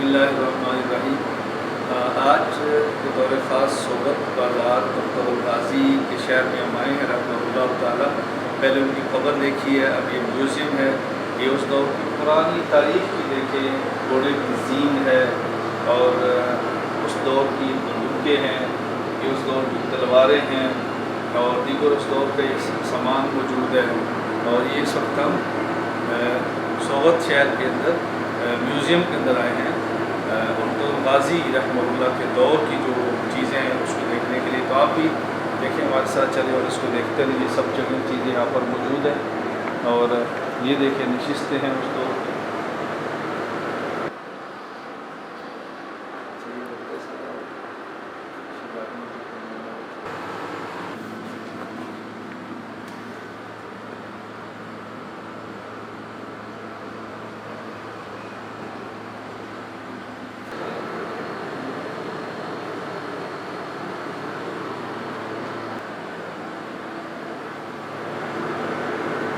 اللہ الرحمن الرحیم۔ آج بطور خاص صحبت بازار دفتر الغازی کے شہر میں ہم آئے ہیں رحمہ اللہ تعالیٰ۔ پہلے ان کی قبر دیکھی ہے، اب یہ میوزیم ہے، یہ اس دور کی پرانی تاریخ کی دیکھیں، گھوڑے کی زین ہے اور اس دور کی بندوقیں ہیں، یہ اس دور کی تلواریں ہیں اور دیگر اس دور کا یہ سامان موجود ہے۔ اور یہ اس وقت ہم صحبت شہر کے اندر میوزیم کے اندر آئے ہیں دفتر الغازی رحمہ اللہ کے دور کی جو چیزیں ہیں اس کو دیکھنے کے لیے۔ تو آپ بھی دیکھیں، ہمارے ساتھ چلیں اور اس کو دیکھتے رہیے۔ سب جگہ چیزیں یہاں پر موجود ہیں اور یہ دیکھیں نشستیں ہیں اس دور کی۔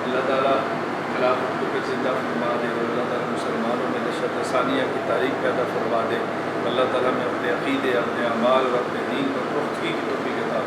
اللہ تعالیٰ خلافت کو پھر زندہ فرما دے اور اللہ تعالیٰ مسلمانوں میں نشرت ثانیہ کی تاریخ پیدا فرما دے۔ اللہ تعالیٰ میں اپنے عقیدے، اپنے اعمال اور اپنے دین پر پختگی کی توفیق عطا